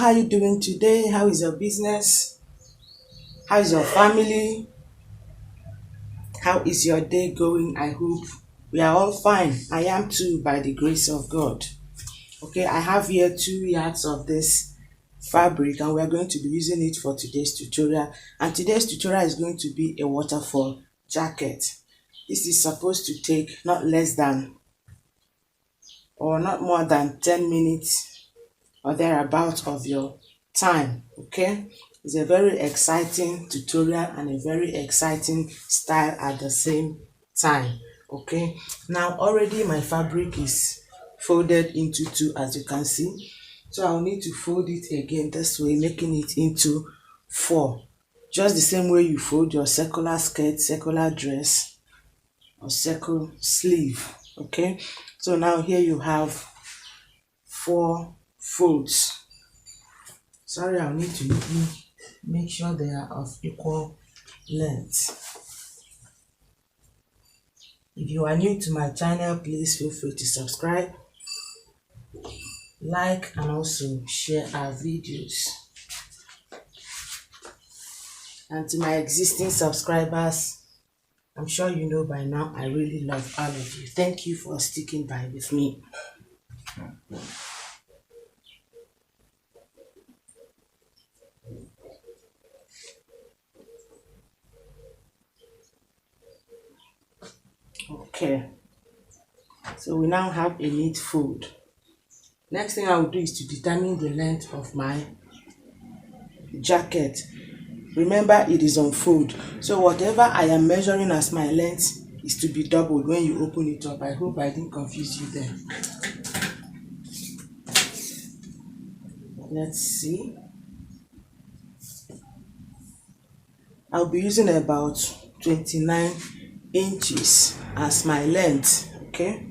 how are you doing today? How is your business? How is your family? How is your day going? I hope we are all fine. I am too, by the grace of God. Okay, I have here 2 yards of this fabric and we are going to be using it for today's tutorial. And today's tutorial is going to be a waterfall jacket. This is supposed to take not less than or not more than 10 minutes or thereabouts of your time. Okay, it's a very exciting tutorial and a very exciting style at the same time. Okay, now already my fabric is folded into two, as you can see, so I'll need to fold it again this way, making it into 4, just the same way you fold your circular skirt, circular dress or circle sleeve. Okay, so now here you have 4 folds. Sorry, I'll need to make sure they are of equal length. If you are new to my channel, please feel free to subscribe, like, and also share our videos. And to my existing subscribers, I'm sure you know by now, I really love all of you. Thank you for sticking by with me. Okay, so we now have a neat fold. Next thing I will do is to determine the length of my jacket. Remember, it is on fold, so whatever I am measuring as my length is to be doubled when you open it up. I hope I didn't confuse you there. Let's see. I'll be using about 29 inches as my length. Okay,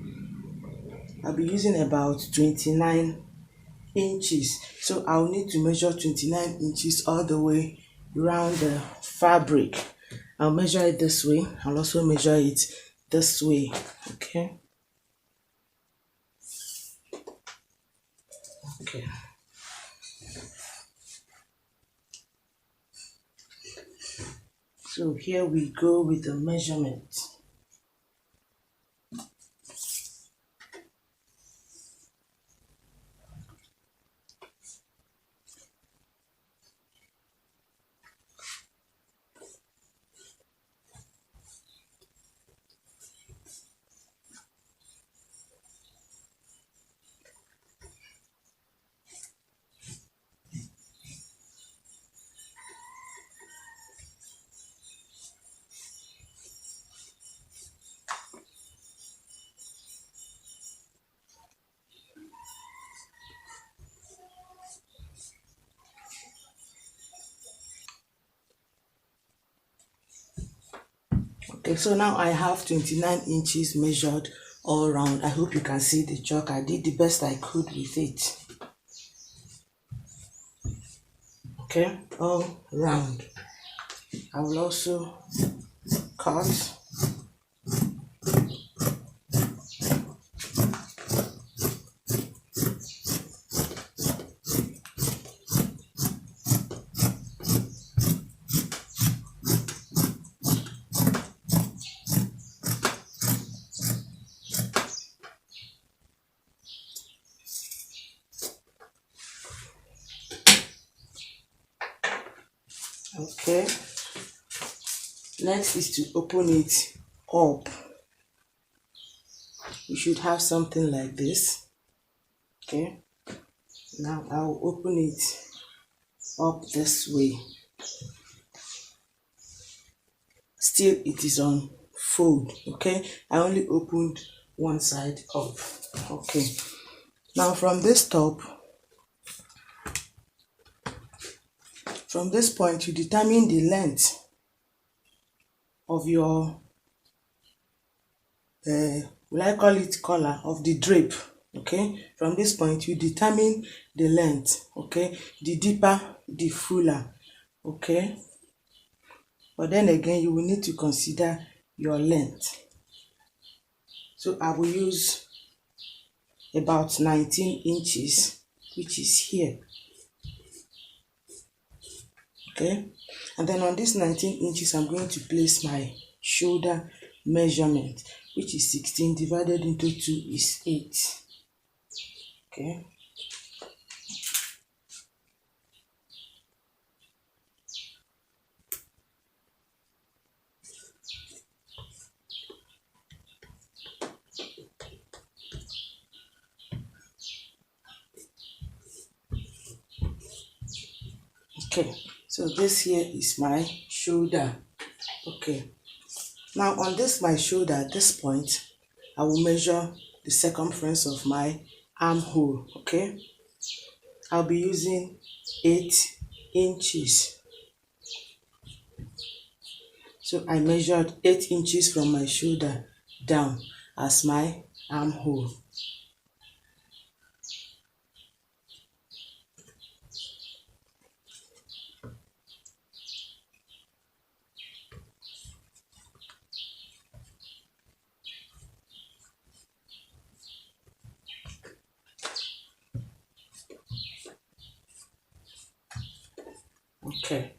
I'll be using about 29 inches, so I'll need to measure 29 inches all the way around the fabric. I'll measure it this way. I'll also measure it this way. Okay, so here we go with the measurement. Okay, so now I have 29 inches measured all round. I hope you can see the chalk. I did the best I could with it. Okay, all round. I will also cut. Okay, next is to open it up. You should have something like this. Okay, now I'll open it up this way. Still it is on fold. Okay, I only opened one side up. Okay, now from this top, from this point, you determine the length of your will I call it collar of the drape. Okay, from this point you determine the length. Okay, the deeper the fuller. Okay, but then again you will need to consider your length. So I will use about 19 inches, which is here. Okay, and then on this 19 inches I'm going to place my shoulder measurement, which is 16 divided into 2 is 8. Okay, okay, so this here is my shoulder. Okay, now on this my shoulder, at this point I will measure the circumference of my armhole. Okay, I'll be using 8 inches. So I measured 8 inches from my shoulder down as my armhole. Okay,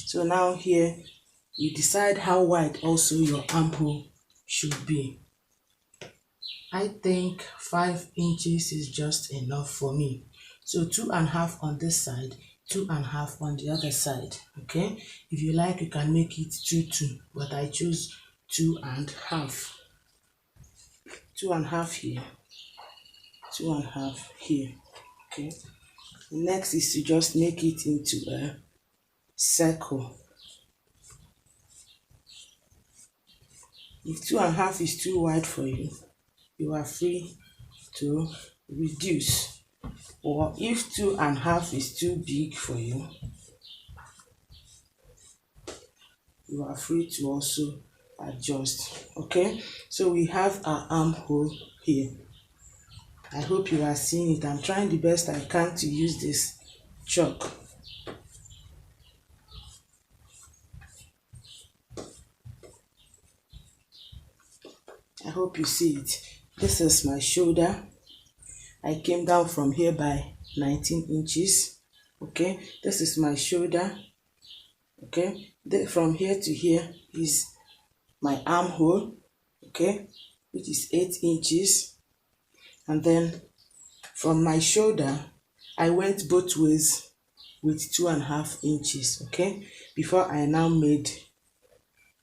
so now here you decide how wide also your armhole should be. I think 5 inches is just enough for me. So 2.5 on this side, 2.5 on the other side. Okay, if you like you can make it 2 but I choose 2.5. 2.5 here, 2.5 here. Okay, next is to just make it into a circle. If 2.5 is too wide for you, you are free to reduce, or if 2.5 is too big for you, you are free to also adjust. Okay, so we have our armhole here. I hope you are seeing it. I'm trying the best I can to use this chalk. I hope you see it. This is my shoulder. I came down from here by 19 inches. Okay, this is my shoulder. Okay, from here to here is my armhole. Okay, which is 8 inches. And then from my shoulder I went both ways with 2.5 inches. Okay, before I now made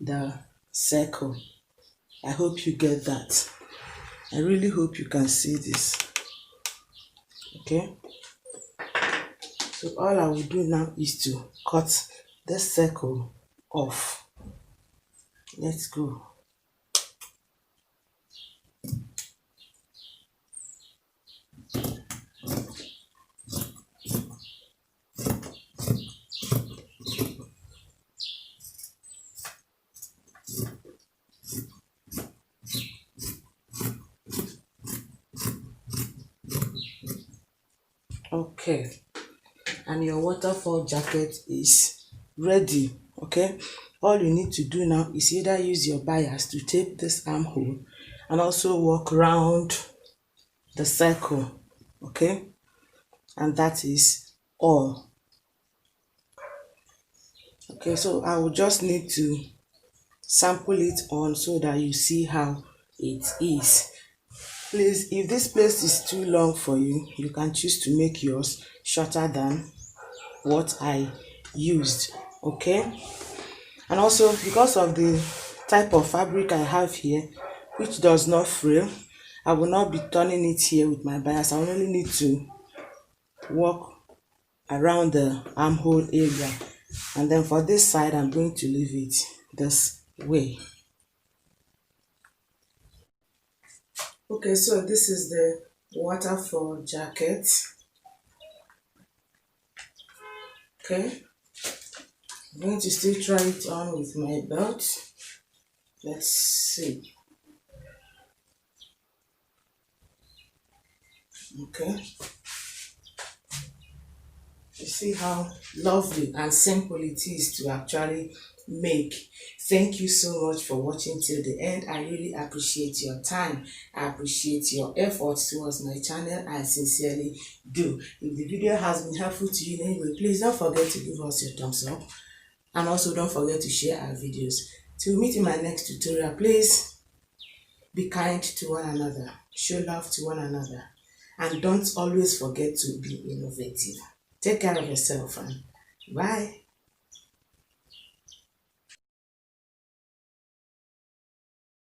the circle. I hope you get that. I really hope you can see this. Okay, so all I will do now is to cut this circle off. Let's go. Okay, and your waterfall jacket is ready. Okay, all you need to do now is either use your bias to tape this armhole and also walk round the circle. Okay, and that is all. Okay, so I will just need to sample it on so that you see how it is. Please, if this place is too long for you, you can choose to make yours shorter than what I used. Okay, and also because of the type of fabric I have here, which does not frill, I will not be turning it here with my bias. I only need to walk around the armhole area, and then for this side I'm going to leave it this way. Okay, so this is the waterfall jacket. Okay, I'm going to still try it on with my belt. Let's see. Okay, you see how lovely and simple it is to actually make. Thank you so much for watching till the end. I really appreciate your time. I appreciate your efforts towards my channel. I sincerely do. If the video has been helpful to you in any way, please don't forget to give us your thumbs up, and also don't forget to share our videos. Till we meet in my next tutorial, please be kind to one another, show love to one another, and don't always forget to be innovative. Take care of yourself and bye.